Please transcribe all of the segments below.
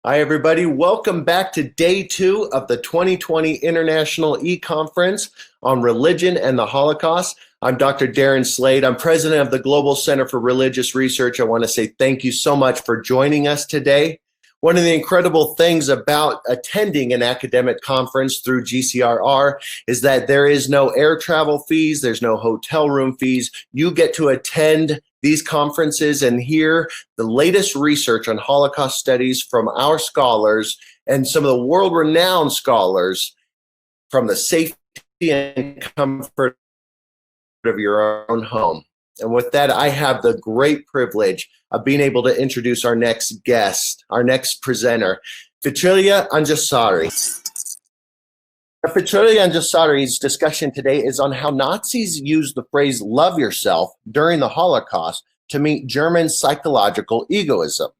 Hi, everybody. Welcome back to day 2 of the 2020 International eConference on Religion and the Holocaust. I'm Dr. Darren Slade. I'm president of the Global Center for Religious Research. I want to say thank you so much for joining us today. One of the incredible things about attending an academic conference through GCRR is that there is no air travel fees, there's no hotel room fees. You get to attend these conferences and hear the latest research on Holocaust studies from our scholars and some of the world-renowned scholars from the safety and comfort of your own home. And with that, I have the great privilege of being able to introduce our next guest, our next presenter, Fitrilya Anjarsari. Fitrilya Anjarsari's discussion today is on how Nazis used the phrase "love yourself" during the Holocaust to meet German psychological egoism.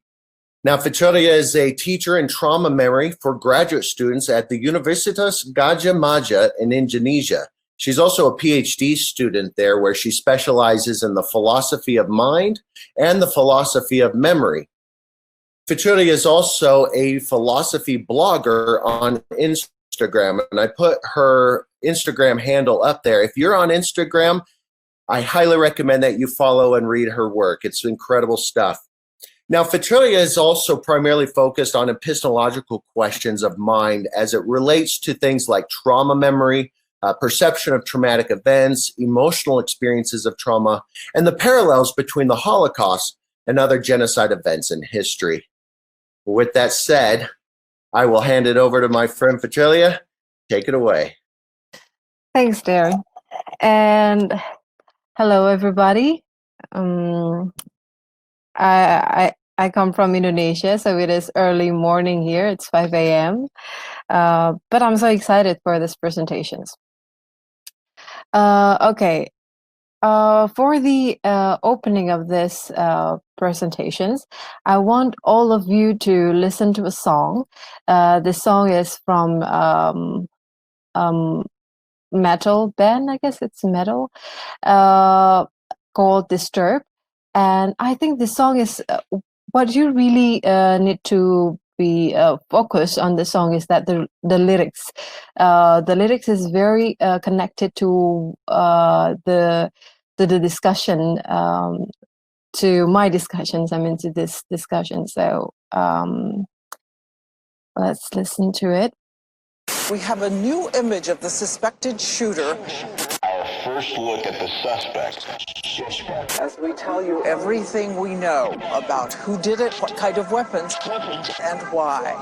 Now, Fitrilya is a teacher in trauma memory for graduate students at the Universitas Gadjah Mada in Indonesia. She's also a PhD student there where she specializes in the philosophy of mind and the philosophy of memory. Fitrilya is also a philosophy blogger on Instagram, and I put her Instagram handle up there. If you're on Instagram, I highly recommend that you follow and read her work. It's incredible stuff. Now, Fitrilya is also primarily focused on epistemological questions of mind as it relates to things like trauma memory, perception of traumatic events, emotional experiences of trauma, and the parallels between the Holocaust and other genocide events in history. With that said, I will hand it over to my friend Fitrilya. Take it away. Thanks, Darren. And hello, everybody. I come from Indonesia, so it is early morning here. It's 5 a.m. But I'm so excited for this presentations. Okay. For the opening of this presentations, I want all of you to listen to a song. This song is from metal band, I guess it's metal, called Disturb. And I think this song is what you really need to be focused on. The song is that the lyrics. The lyrics is very connected to the discussion, to my discussions. I'm into this discussion, so let's listen to it. We have a new image of the suspected shooter. Our first look at the suspect. As we tell you everything we know about who did it, what kind of weapons, and why.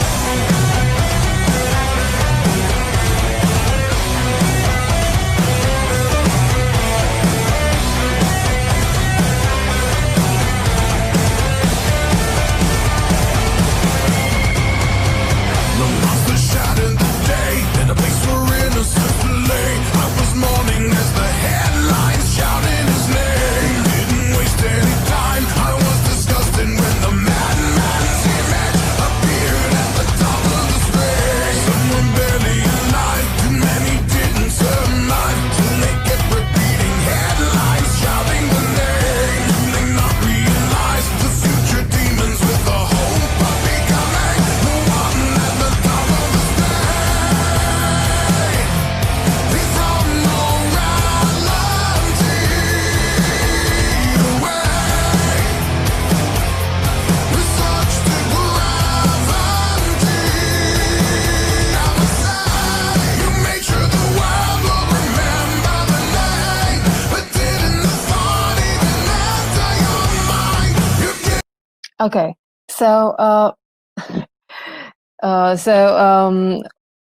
Okay, so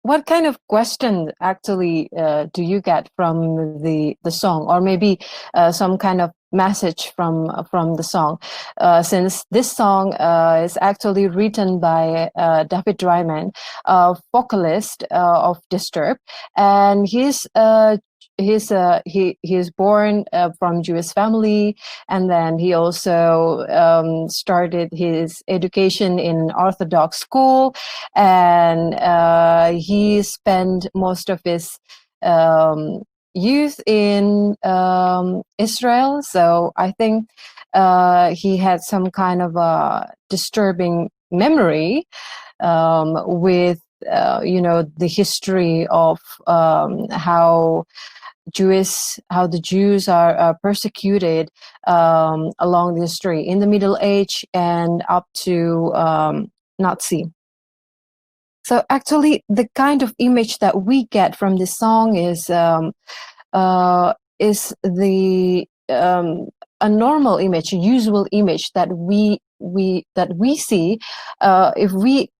what kind of question actually do you get from the song, or maybe some kind of message from the song? Since this song is actually written by David Dryman, a vocalist of Disturb, and he's born from Jewish family, and then he also started his education in Orthodox school, and he spent most of his youth in Israel. So I think he had some kind of a disturbing memory with the history of how the Jews are persecuted along the history in the Middle Age and up to Nazi. So actually, the kind of image that we get from this song is the a normal image, a usual image that we see if we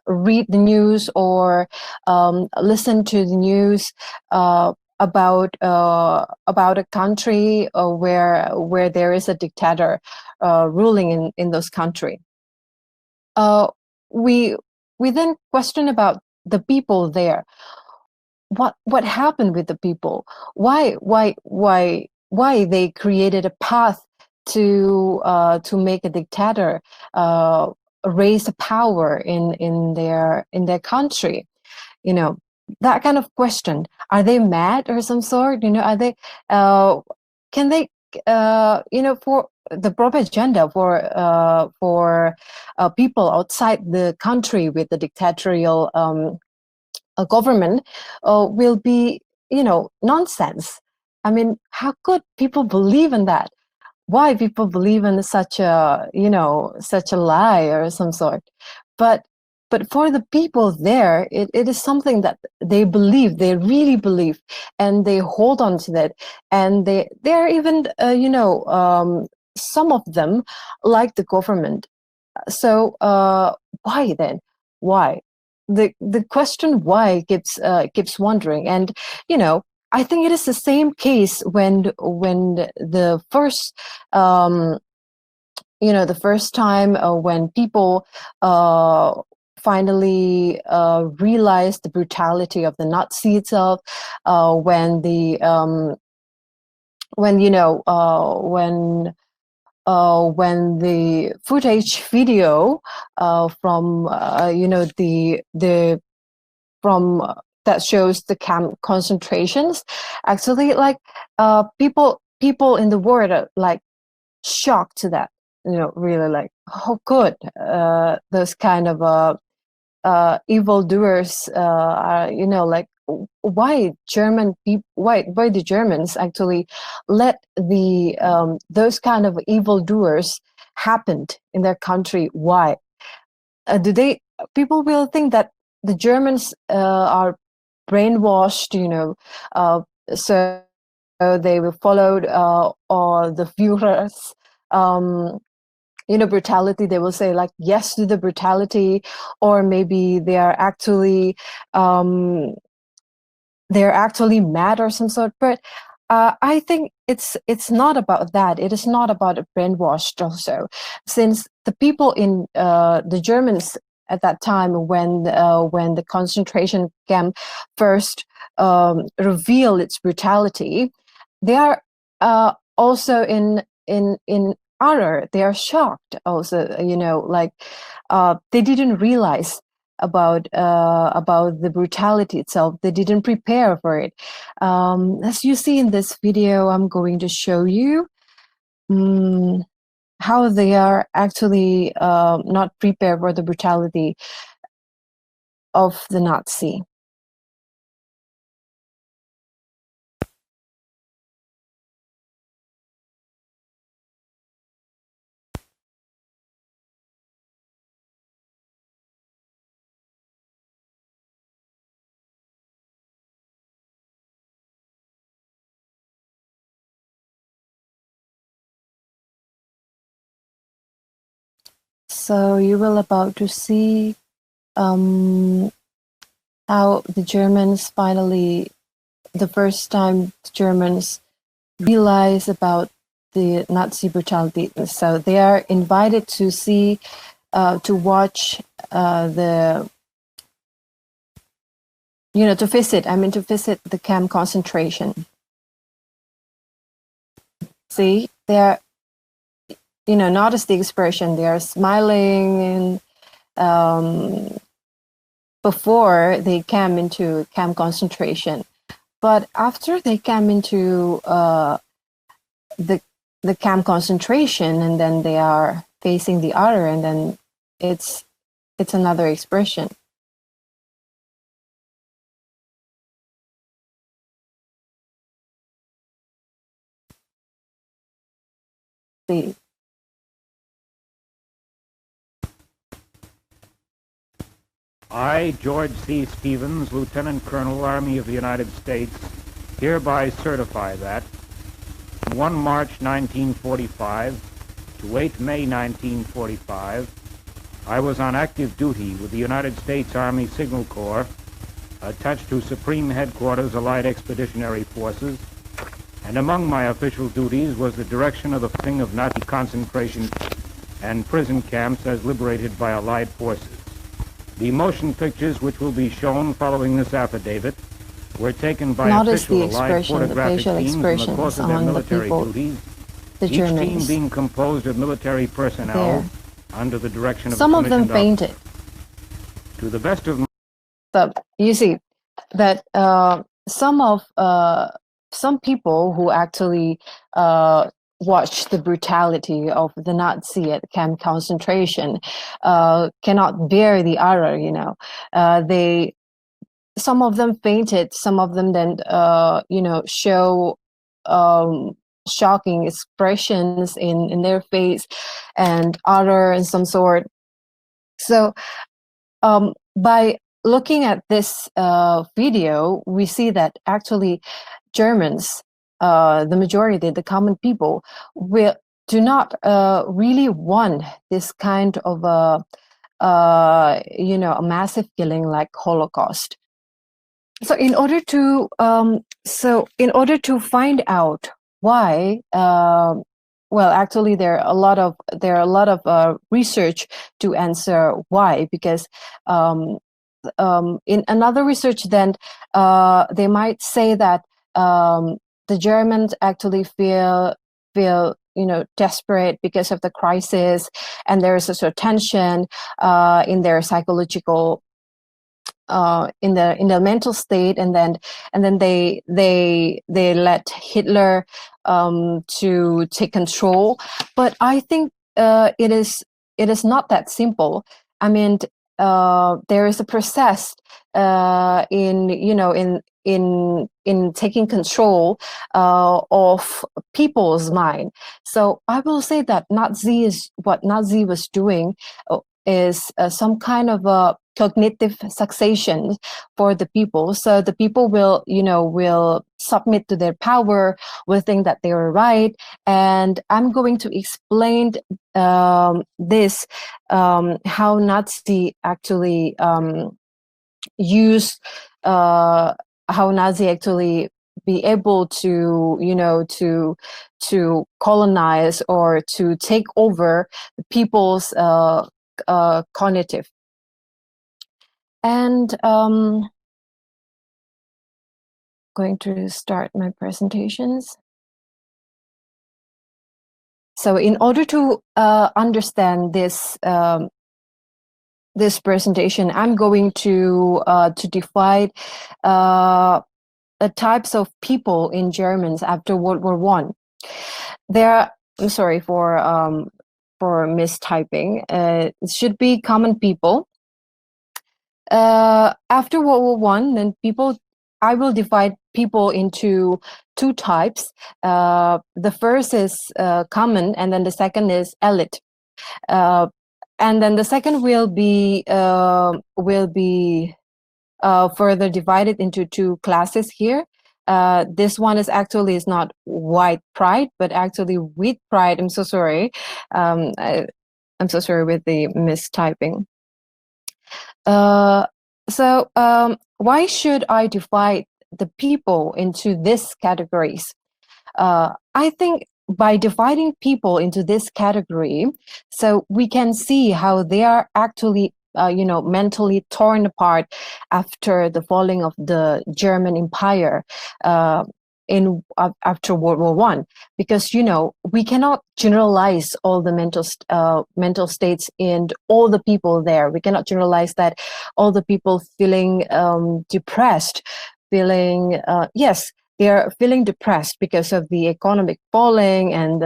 read the news or listen to the news about a country where there is a dictator ruling in those country. We then question about the people there. What happened with the people? Why they created a path to make a dictator raise power in their country? That kind of question. Are they mad or some sort? Are they can they for the propaganda for people outside the country with the dictatorial government will be nonsense. I mean, how could people believe in that? Why people believe in such a lie or some sort? But for the people there, it is something that they believe, they really believe, and they hold on to that. And they're even some of them like the government. So why then? Why? The question why keeps wondering. And I think it is the same case when the first the first time when people finally realized the brutality of the Nazi itself, when the when the footage video from the from that shows the camp concentrations, actually, like people in the world are like shocked to that, really like, oh good, those kind of evildoers are, like, why German people, why the Germans actually let the those kind of evildoers happened in their country? Why do they? People will think that the Germans are brainwashed, so they will follow or the Führer's brutality. They will say like yes to the brutality, or maybe they are actually mad or some sort. But I think it's not about that. It is not about a brainwashed also, since the people in the Germans at that time, when the concentration camp first revealed its brutality, they are also in honor. They are shocked also, like they didn't realize about the brutality itself. They didn't prepare for it. As you see in this video, I'm going to show you how they are actually not prepared for the brutality of the Nazi. So you will about to see how the Germans finally, the first time the Germans realize about the Nazi brutality. So they are invited to see, to watch to visit the camp concentration. See, they're, notice the expression, they are smiling, and before they came into camp concentration. But after they came into the camp concentration, and then they are facing the other, and then it's another expression. The I, George C. Stevens, Lieutenant Colonel, Army of the United States, hereby certify that from 1 March 1945 to 8 May 1945, I was on active duty with the United States Army Signal Corps, attached to Supreme Headquarters Allied Expeditionary Forces, and among my official duties was the direction of the fighting of Nazi concentration and prison camps as liberated by Allied forces. The motion pictures which will be shown following this affidavit were taken by official Allied photographic teams in the course of their military duties, each team being composed of military personnel under the direction of some of them fainted. To the best of you see that some people who actually watched the brutality of the Nazi at camp concentration cannot bear the other. Some of them fainted. Some of them then show shocking expressions in their face and other in some sort. So by looking at this video, we see that actually Germans, the majority, the common people, do not really want this kind of a massive killing like Holocaust. So in order to find out why, well, actually there are a lot of research to answer why, because in another research, then they might say that the Germans actually feel desperate because of the crisis, and there is a sort of tension in their psychological in the mental state, and then they let Hitler to take control. But I think it is not that simple. I mean, there is a process in taking control of people's mind. So I will say that what Nazi was doing is some kind of a cognitive succession for the people. So the people will submit to their power, will think that they are right. And I'm going to explain this, how Nazi actually use how Nazi actually be able to colonize or to take over people's cognitive. And going to start my presentations. So in order to understand this this presentation, I'm going to divide the types of people in Germans after World War I. I'm sorry for mistyping. It should be common people. After World War I, then I will divide people into two types. The first is common, and then the second is elite. And then the second will be further divided into two classes here. This one is not white pride, but actually wheat pride. I'm so sorry. I'm so sorry with the mistyping. So why should I divide the people into these categories? I think by dividing people into this category, so we can see how they are actually mentally torn apart after the falling of the German Empire after World War I, because we cannot generalize all the mental states and all the people there. We cannot generalize that all the people feeling depressed, feeling yes, they are feeling depressed because of the economic falling, and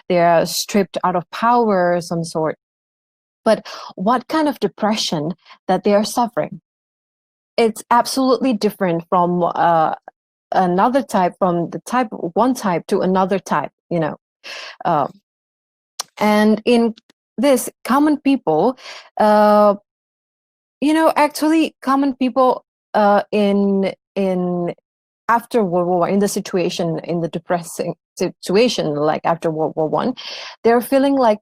they are stripped out of power of some sort. But what kind of depression that they are suffering? It's absolutely different from another type, from the type one type to another type, and in this, common people, actually common people in after World War I, in the situation, in the depressing situation like after World War I, they're feeling like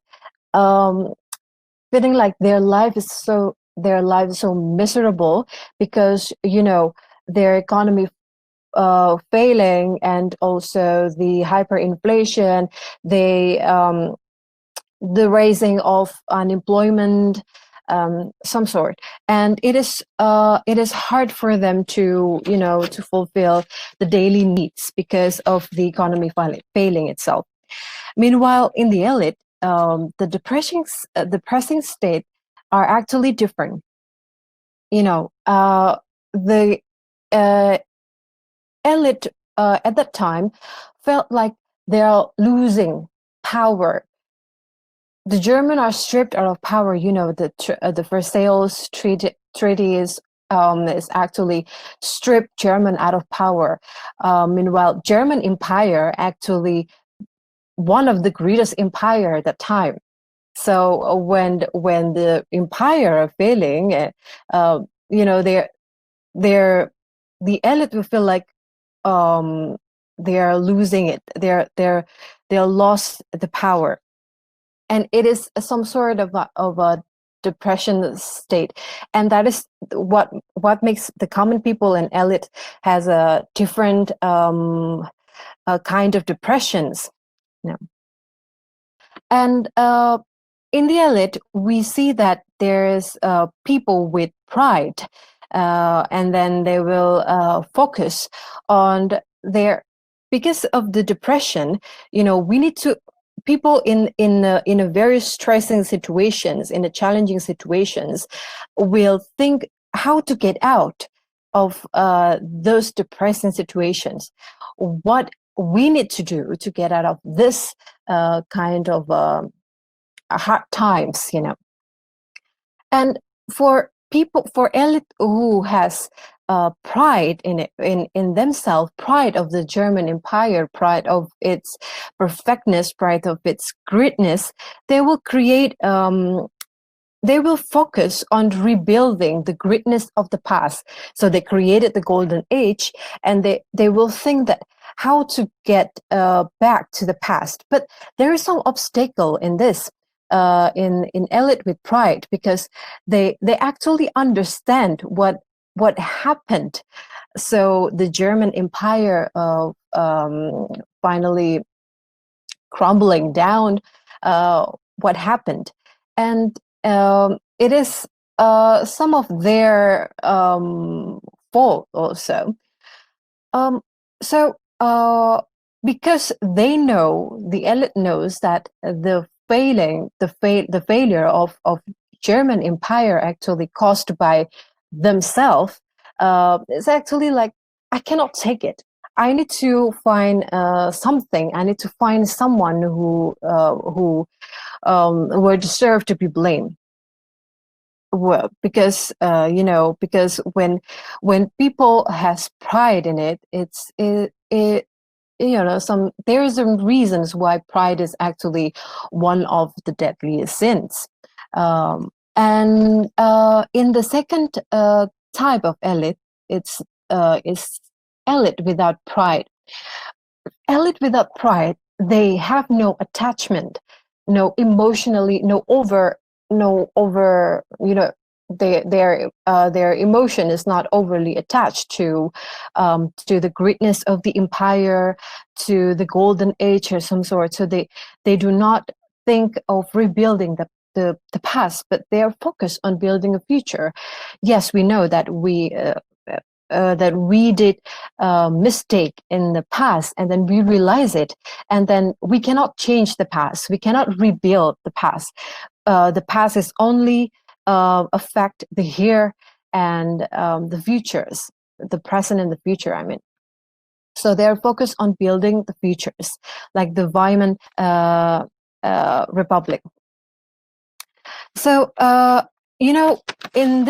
their life is so miserable, because their economy failing, and also the hyperinflation, the raising of unemployment, some sort, and it is hard for them to fulfill the daily needs because of the economy failing itself. Meanwhile, in the elite, the depressing state are actually different. The elite at that time felt like they're losing power. The Germans are stripped out of power. The Versailles Treaty is actually stripped German out of power. Meanwhile, German Empire actually one of the greatest empire at that time. So when the empire are failing, they're the elite will feel like they are losing it. They're lost the power. And it is some sort of a depression state, and that is what makes the common people and elite has a different kind of depressions. And in the elite, we see that there is people with pride, and then they will focus on their, because of the depression. We need to, people in a very stressing situations, in a challenging situations, will think how to get out of those depressing situations. What we need to do to get out of this kind of hard times, and for people, for elite who has pride in it, in themselves, pride of the German Empire, pride of its perfectness, pride of its greatness, they will create. They will focus on rebuilding the greatness of the past. So they created the golden age, and they will think that how to get back to the past. But there is some obstacle in this, in elite with pride, because they actually understand what happened. So the German Empire finally crumbling down, what happened, and it is some of their fault also. So because they know, the elite knows that the failure of German Empire actually caused by themselves, it's actually like, I cannot take it. I need to find something. I need to find someone who were deserved to be blamed. Well, because because when people has pride in it, there is some reasons why pride is actually one of the deadliest sins. And in the second type of elite, it's elite without pride. Elite without pride, they have no attachment, no emotionally, no over, their emotion is not overly attached to the greatness of the empire, to the golden age or some sort. So they do not think of rebuilding the past, but they are focused on building a future. Yes, we know that we did mistake in the past, and then we realize it, and then we cannot change the past. We cannot rebuild the past. The past is only affect the here and the futures, the present and the future, I mean. So they're focused on building the futures, like the Weimar Republic. So you know, from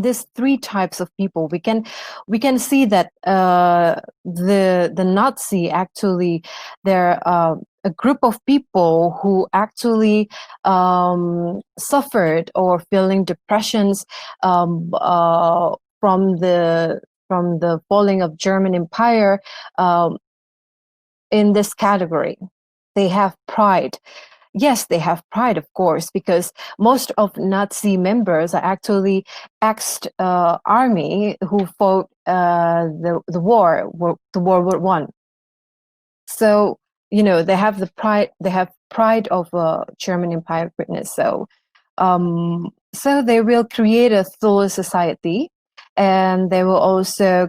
this three types of people, we can see that the Nazi actually, they're a group of people who actually suffered or feeling depressions from the falling of German Empire. In this category, they have pride. Yes, they have pride, of course, because most of Nazi members are actually ex-army who fought the World War One. So you know, they have the pride. They have pride of German Empire greatness. So so they will create a Thule society, and they will also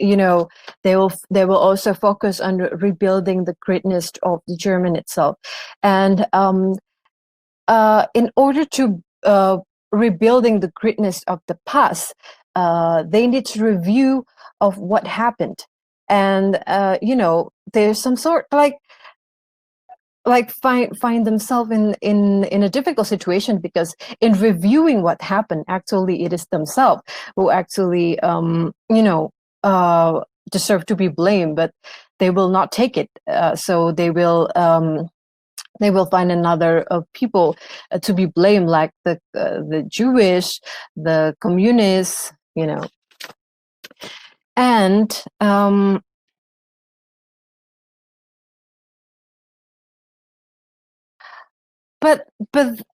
you know, they will also focus on rebuilding the greatness of the German itself. And in order to rebuilding the greatness of the past, they need to review of what happened. And you know, there's some sort like find themselves in a difficult situation, because in reviewing what happened, actually it is themselves who actually you know, deserve to be blamed, but they will not take it. So they will find another people to be blamed, like the Jewish, the communists, you know. And but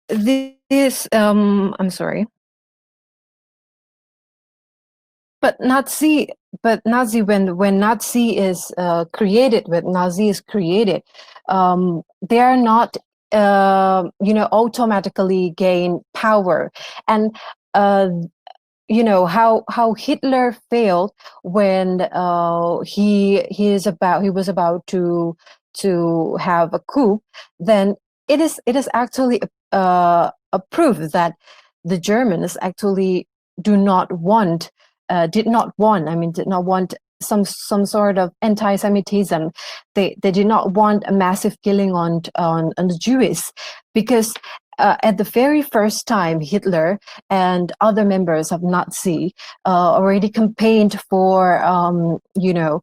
this I'm sorry. But Nazi, when Nazi is created, they are not you know, automatically gain power. And you know how Hitler failed when he was about to have a coup. Then it is actually a proof that the Germans actually do not want did not want some sort of anti-Semitism. They did not want a massive killing on the Jews, because at the very first time, Hitler and other members of Nazi already campaigned for you know,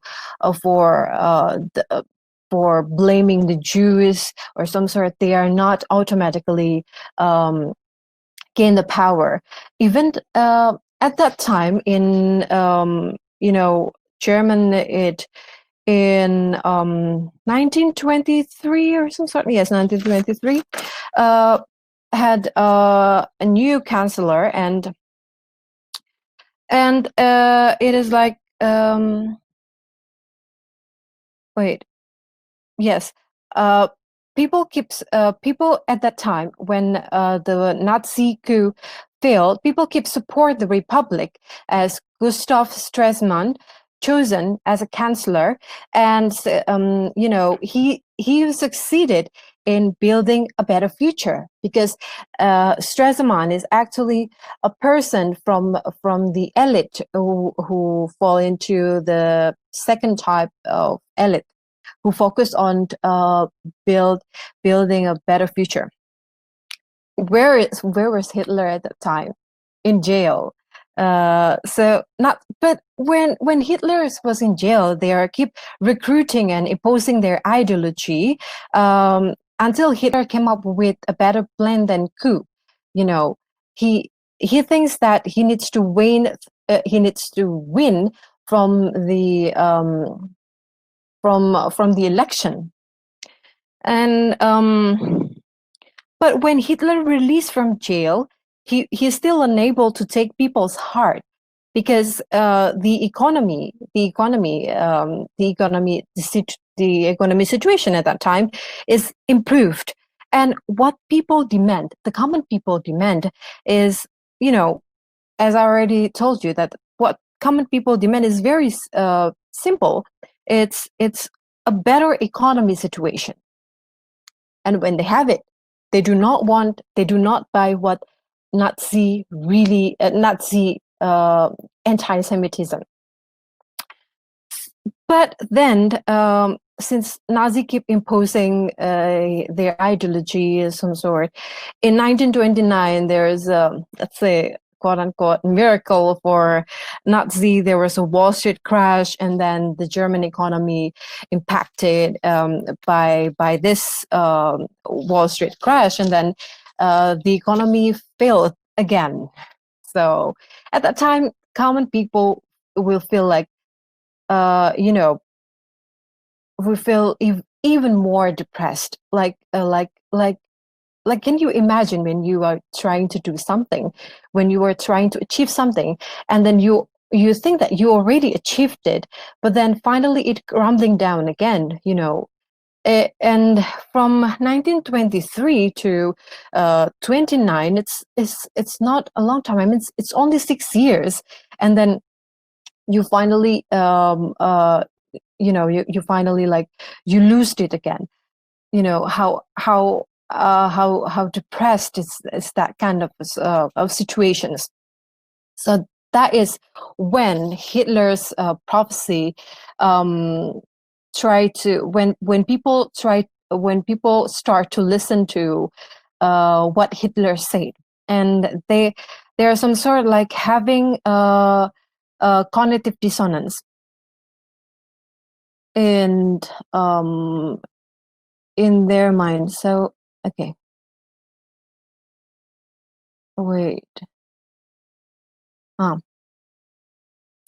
for blaming the Jews or some sort. They are not automatically gain the power. Even at that time in you know, German, it in 1923 or some sort. Yes, 1923. Had a new chancellor, and it is like wait, yes, people at that time, when the Nazi coup failed, people keep support the Republic, as Gustav Stresemann chosen as a chancellor. And you know, he succeeded in building a better future, because Stresemann is actually a person from the elite who fall into the second type of elite, who focus on building a better future. Where was Hitler at that time? In jail. So not, but when Hitler was in jail, they are keep recruiting and imposing their ideology until Hitler came up with a better plan than coup. You know, he thinks that he needs to win. He needs to win from the election. And but when Hitler released from jail, he's still unable to take people's heart, because the economy situation at that time is improved. And what people demand, the common people demand, is, you know, as I already told you, that what common people demand is very simple. It's a better economy situation. And when they have it, they do not buy what Nazi anti-Semitism. But then, since Nazi keep imposing their ideology of some sort, in 1929 there is a, let's say, quote unquote miracle for Nazi. There was a Wall Street crash, and then the German economy impacted by this Wall Street crash, and then the economy failed again. So at that time, common people will feel like, you know, we feel even more depressed. Like, can you imagine when you are trying to do something, when you are trying to achieve something, and then you think that you already achieved it, but then finally it crumbling down again, you know. And from 1923 to 29, it's not a long time. I mean, it's only 6 years, and then you finally you know, you finally, like, you lose it again. You know how depressed is that kind of situations. So that is when Hitler's prophecy try to when people start to listen to what Hitler said, and they are some sort of like having a cognitive dissonance and in their mind. So okay, wait.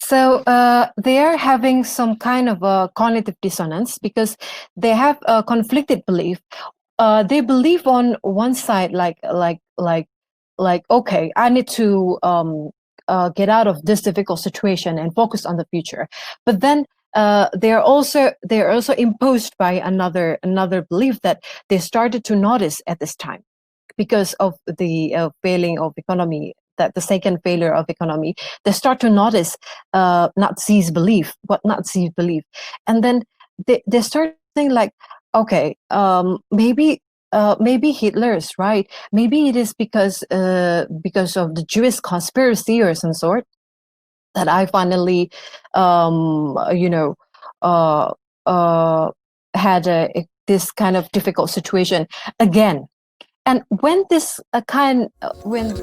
So they are having some kind of a cognitive dissonance because they have a conflicted belief. They believe on one side, like okay, I need to get out of this difficult situation and focus on the future. But then they're also imposed by another belief that they started to notice at this time because of the failing of economy, that the second failure of economy. They start to notice Nazis belief, what Nazis believe, and then they start saying like, okay, maybe Hitler is right. Maybe it is because of the Jewish conspiracy or some sort that I finally, you know, had this kind of difficult situation again. And when this when